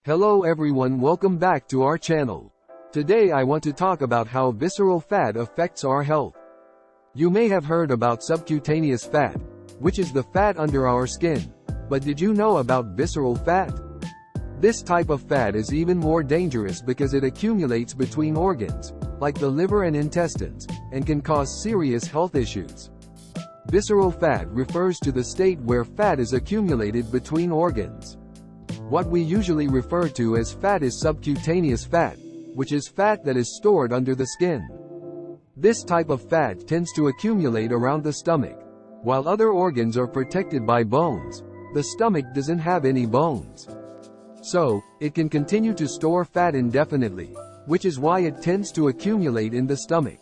Hello everyone, welcome back to our channel. Today I want to talk about how visceral fat affects our health. You may have heard about subcutaneous fat, which is the fat under our skin. But did you know about visceral fat? This type of fat is even more dangerous because it accumulates between organs, like the liver and intestines, and can cause serious health issues. Visceral fat refers to the state where fat is accumulated between organs. What we usually refer to as fat is subcutaneous fat, which is fat that is stored under the skin. This type of fat tends to accumulate around the stomach. While other organs are protected by bones, the stomach doesn't have any bones. So, it can continue to store fat indefinitely, which is why it tends to accumulate in the stomach.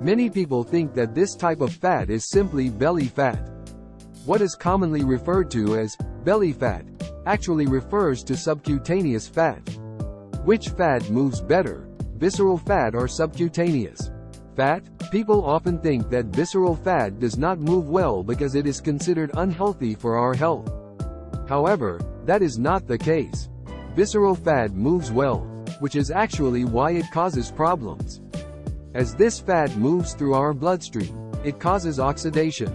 Many people think that this type of fat is simply belly fat. What is commonly referred to as belly fat actually refers to subcutaneous fat. Which fat moves better, visceral fat or subcutaneous fat? People often think that visceral fat does not move well because it is considered unhealthy for our health. However, that is not the case. Visceral fat moves well, which is actually why it causes problems. As this fat moves through our bloodstream, it causes oxidation.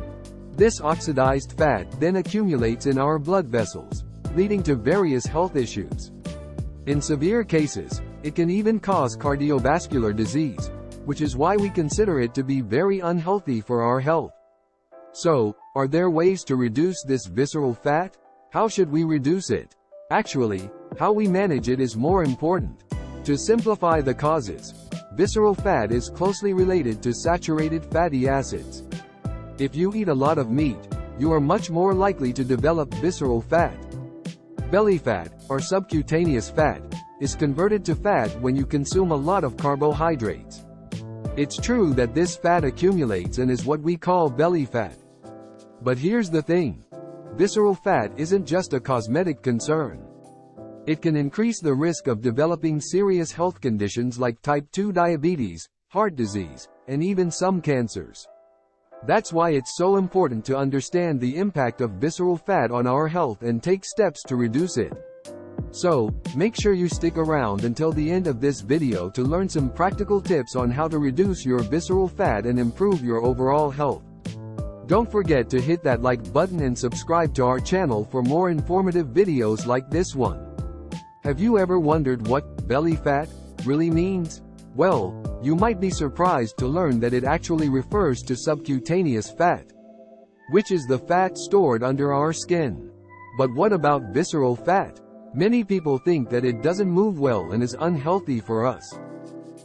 This oxidized fat then accumulates in our blood vessels, leading to various health issues. In severe cases, it can even cause cardiovascular disease, which is why we consider it to be very unhealthy for our health. So, are there ways to reduce this visceral fat? How should we reduce it? Actually, how we manage it is more important. To simplify the causes, visceral fat is closely related to saturated fatty acids. If you eat a lot of meat, you are much more likely to develop visceral fat. Belly fat, or subcutaneous fat, is converted to fat when you consume a lot of carbohydrates. It's true that this fat accumulates and is what we call belly fat. But here's the thing. Visceral fat isn't just a cosmetic concern. It can increase the risk of developing serious health conditions like type 2 diabetes, heart disease, and even some cancers. That's why it's so important to understand the impact of visceral fat on our health and take steps to reduce it. So, make sure you stick around until the end of this video to learn some practical tips on how to reduce your visceral fat and improve your overall health. Don't forget to hit that like button and subscribe to our channel for more informative videos like this one. Have you ever wondered what belly fat really means? Well, you might be surprised to learn that it actually refers to subcutaneous fat, which is the fat stored under our skin. But what about visceral fat? Many people think that it doesn't move well and is unhealthy for us.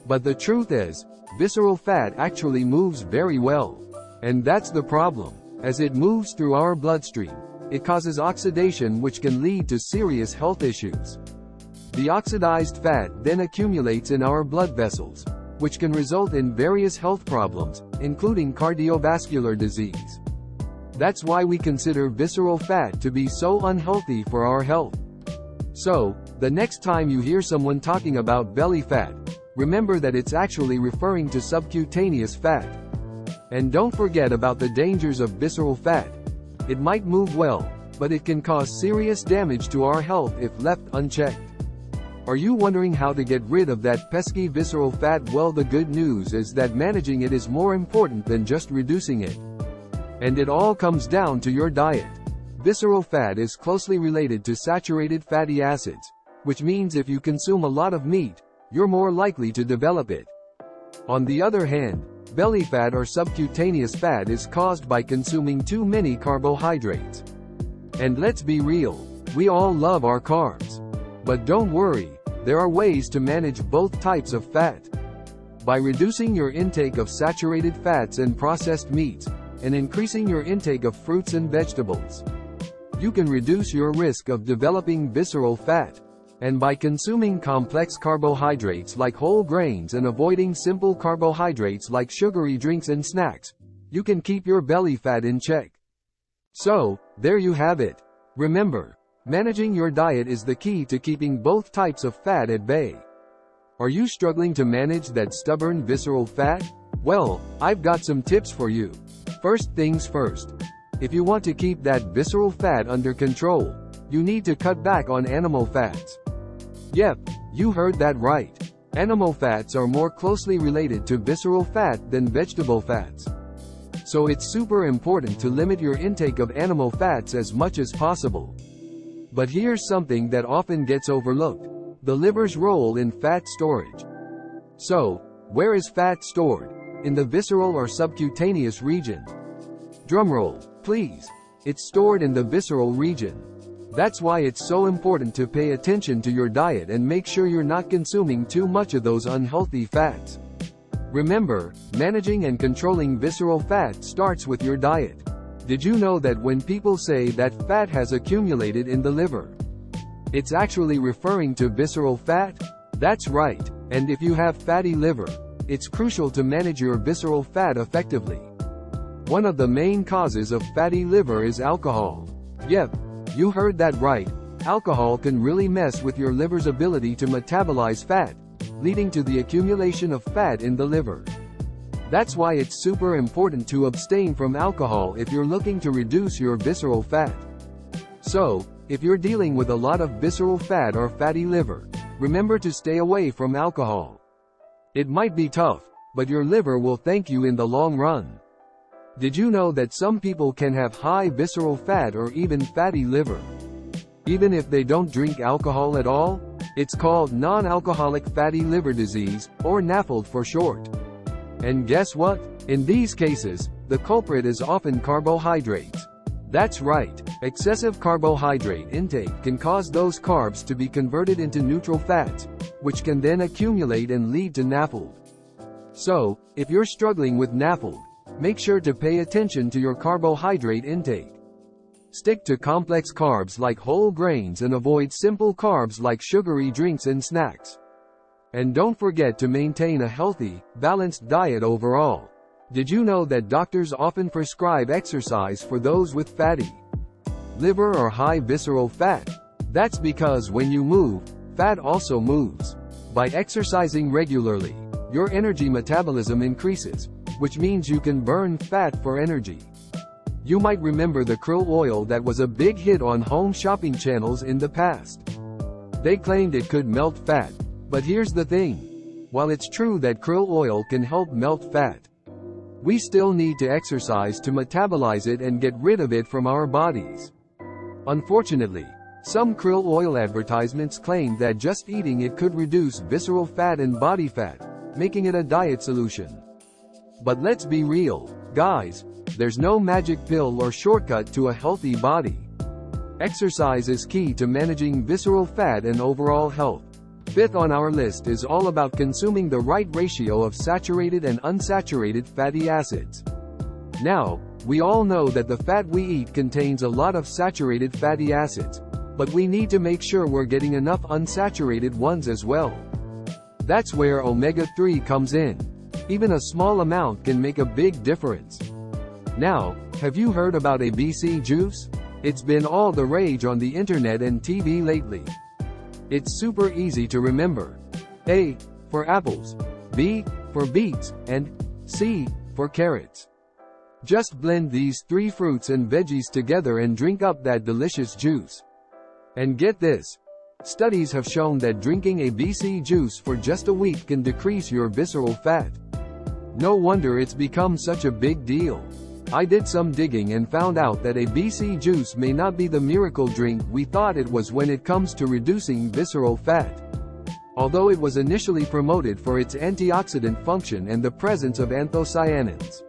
But the truth is, visceral fat actually moves very well. And that's the problem. As it moves through our bloodstream, it causes oxidation which can lead to serious health issues. The oxidized fat then accumulates in our blood vessels, which can result in various health problems, including cardiovascular disease. That's why we consider visceral fat to be so unhealthy for our health. So, the next time you hear someone talking about belly fat, remember that it's actually referring to subcutaneous fat. And don't forget about the dangers of visceral fat. It might move well, but it can cause serious damage to our health if left unchecked. Are you wondering how to get rid of that pesky visceral fat? Well, the good news is that managing it is more important than just reducing it. And it all comes down to your diet. Visceral fat is closely related to saturated fatty acids, which means if you consume a lot of meat, you're more likely to develop it. On the other hand, belly fat or subcutaneous fat is caused by consuming too many carbohydrates. And let's be real, we all love our carbs. But don't worry, there are ways to manage both types of fat. By reducing your intake of saturated fats and processed meats, and increasing your intake of fruits and vegetables, you can reduce your risk of developing visceral fat. And by consuming complex carbohydrates like whole grains and avoiding simple carbohydrates like sugary drinks and snacks, you can keep your belly fat in check. So, there you have it. Remember, managing your diet is the key to keeping both types of fat at bay. Are you struggling to manage that stubborn visceral fat? Well, I've got some tips for you. First things first. If you want to keep that visceral fat under control, you need to cut back on animal fats. Yep, you heard that right. Animal fats are more closely related to visceral fat than vegetable fats. So it's super important to limit your intake of animal fats as much as possible. But here's something that often gets overlooked: the liver's role in fat storage. So, where is fat stored? In the visceral or subcutaneous region? Drumroll, please. It's stored in the visceral region. That's why it's so important to pay attention to your diet and make sure you're not consuming too much of those unhealthy fats. Remember, managing and controlling visceral fat starts with your diet. Did you know that when people say that fat has accumulated in the liver, it's actually referring to visceral fat? That's right. And if you have fatty liver, it's crucial to manage your visceral fat effectively. One of the main causes of fatty liver is alcohol. Yep, you heard that right. Alcohol can really mess with your liver's ability to metabolize fat, leading to the accumulation of fat in the liver. That's why it's super important to abstain from alcohol if you're looking to reduce your visceral fat. So, if you're dealing with a lot of visceral fat or fatty liver, remember to stay away from alcohol. It might be tough, but your liver will thank you in the long run. Did you know that some people can have high visceral fat or even fatty liver, even if they don't drink alcohol at all? It's called non-alcoholic fatty liver disease, or NAFLD for short. And guess what? In these cases, the culprit is often carbohydrates. That's right. Excessive carbohydrate intake can cause those carbs to be converted into neutral fats, which can then accumulate and lead to NAFLD. So, if you're struggling with NAFLD, make sure to pay attention to your carbohydrate intake. Stick to complex carbs like whole grains and avoid simple carbs like sugary drinks and snacks. And don't forget to maintain a healthy, balanced diet overall. Did you know that doctors often prescribe exercise for those with fatty liver or high visceral fat? That's because when you move, fat also moves. By exercising regularly, your energy metabolism increases, which means you can burn fat for energy. You might remember the krill oil that was a big hit on home shopping channels in the past. They claimed it could melt fat. But here's the thing. While it's true that krill oil can help melt fat, we still need to exercise to metabolize it and get rid of it from our bodies. Unfortunately, some krill oil advertisements claim that just eating it could reduce visceral fat and body fat, making it a diet solution. But let's be real, guys, there's no magic pill or shortcut to a healthy body. Exercise is key to managing visceral fat and overall health. Fifth on our list is all about consuming the right ratio of saturated and unsaturated fatty acids. Now, we all know that the fat we eat contains a lot of saturated fatty acids, but we need to make sure we're getting enough unsaturated ones as well. That's where omega-3 comes in. Even a small amount can make a big difference. Now, have you heard about ABC juice? It's been all the rage on the internet and TV lately. It's super easy to remember. A for apples, B for beets, and C for carrots. Just blend these 3 fruits and veggies together and drink up that delicious juice. And get this. Studies have shown that drinking ABC juice for just a week can decrease your visceral fat. No wonder it's become such a big deal. I did some digging and found out that ABC juice may not be the miracle drink we thought it was when it comes to reducing visceral fat. Although it was initially promoted for its antioxidant function and the presence of anthocyanins,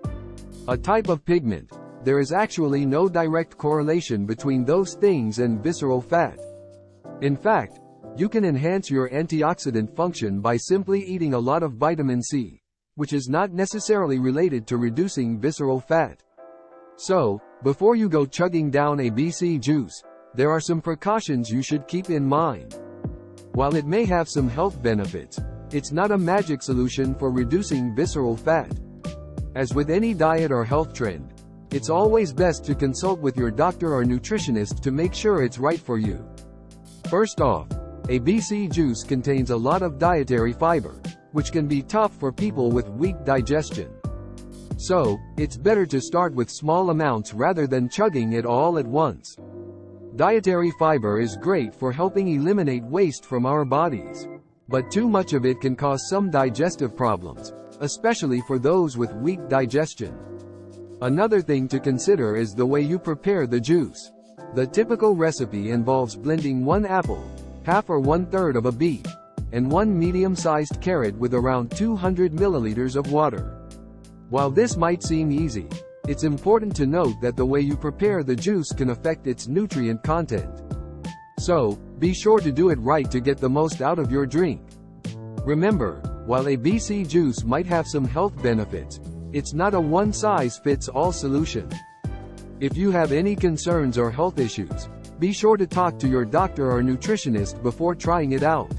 a type of pigment, there is actually no direct correlation between those things and visceral fat. In fact, you can enhance your antioxidant function by simply eating a lot of vitamin C, which is not necessarily related to reducing visceral fat. So, before you go chugging down ABC juice, there are some precautions you should keep in mind. While it may have some health benefits, it's not a magic solution for reducing visceral fat. As with any diet or health trend, it's always best to consult with your doctor or nutritionist to make sure it's right for you. First off, ABC juice contains a lot of dietary fiber, which can be tough for people with weak digestion. So, it's better to start with small amounts rather than chugging it all at once. Dietary fiber is great for helping eliminate waste from our bodies. But too much of it can cause some digestive problems, especially for those with weak digestion. Another thing to consider is the way you prepare the juice. The typical recipe involves blending 1 apple, half or 1/3 of a beet, and 1 medium-sized carrot with around 200 milliliters of water. While this might seem easy, it's important to note that the way you prepare the juice can affect its nutrient content. So, be sure to do it right to get the most out of your drink. Remember, while ABC juice might have some health benefits, it's not a one-size-fits-all solution. If you have any concerns or health issues, be sure to talk to your doctor or nutritionist before trying it out.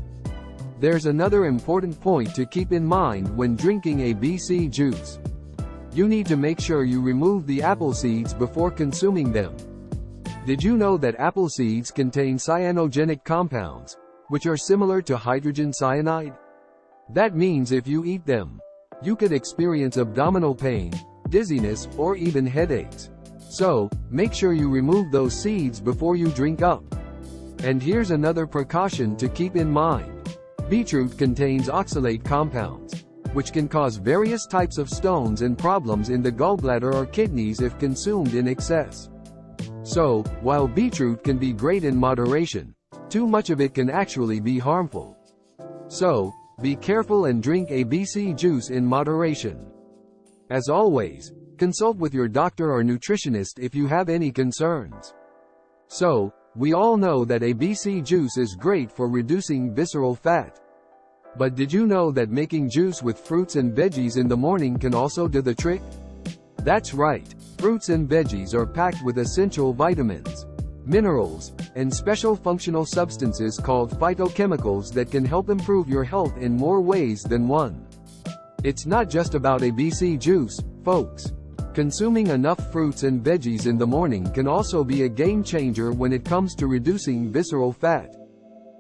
There's another important point to keep in mind when drinking ABC juice. You need to make sure you remove the apple seeds before consuming them. Did you know that apple seeds contain cyanogenic compounds, which are similar to hydrogen cyanide? That means if you eat them, you could experience abdominal pain, dizziness, or even headaches. So, make sure you remove those seeds before you drink up. And here's another precaution to keep in mind. Beetroot contains oxalate compounds, which can cause various types of stones and problems in the gallbladder or kidneys if consumed in excess. So, while beetroot can be great in moderation, too much of it can actually be harmful. So, be careful and drink ABC juice in moderation. As always, consult with your doctor or nutritionist if you have any concerns. So, we all know that ABC juice is great for reducing visceral fat. But did you know that making juice with fruits and veggies in the morning can also do the trick? That's right, fruits and veggies are packed with essential vitamins, minerals, and special functional substances called phytochemicals that can help improve your health in more ways than one. It's not just about ABC juice, folks. Consuming enough fruits and veggies in the morning can also be a game changer when it comes to reducing visceral fat.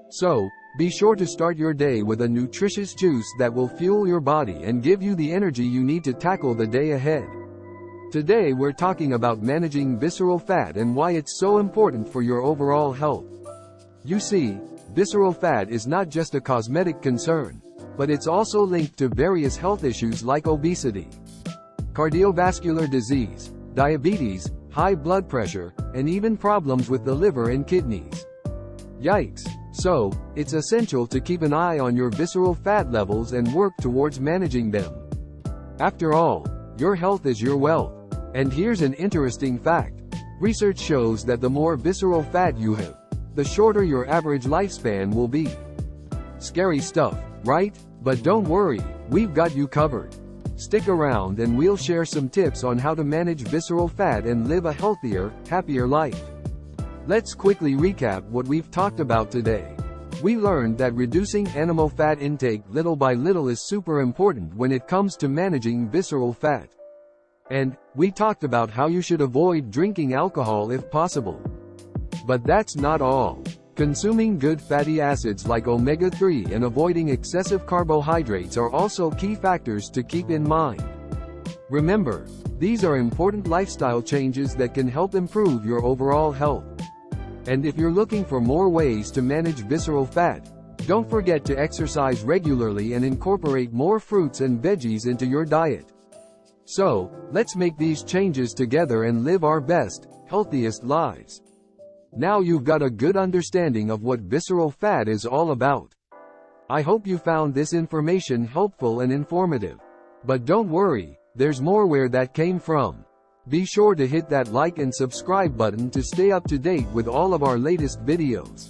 So, be sure to start your day with a nutritious juice that will fuel your body and give you the energy you need to tackle the day ahead. Today we're talking about managing visceral fat and why it's so important for your overall health. You see, visceral fat is not just a cosmetic concern, but it's also linked to various health issues like obesity, cardiovascular disease, diabetes, high blood pressure, and even problems with the liver and kidneys. Yikes! So, it's essential to keep an eye on your visceral fat levels and work towards managing them. After all, your health is your wealth. And here's an interesting fact. Research shows that the more visceral fat you have, the shorter your average lifespan will be. Scary stuff, right? But don't worry, we've got you covered. Stick around and we'll share some tips on how to manage visceral fat and live a healthier, happier life. Let's quickly recap what we've talked about today. We learned that reducing animal fat intake little by little is super important when it comes to managing visceral fat. And we talked about how you should avoid drinking alcohol if possible. But that's not all. Consuming good fatty acids like omega-3 and avoiding excessive carbohydrates are also key factors to keep in mind. Remember, these are important lifestyle changes that can help improve your overall health. And if you're looking for more ways to manage visceral fat, don't forget to exercise regularly and incorporate more fruits and veggies into your diet. So, let's make these changes together and live our best, healthiest lives. Now you've got a good understanding of what visceral fat is all about. I hope you found this information helpful and informative. But don't worry, there's more where that came from. Be sure to hit that like and subscribe button to stay up to date with all of our latest videos.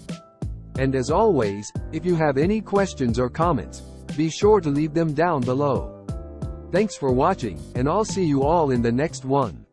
And as always, if you have any questions or comments, be sure to leave them down below. Thanks for watching, and I'll see you all in the next one.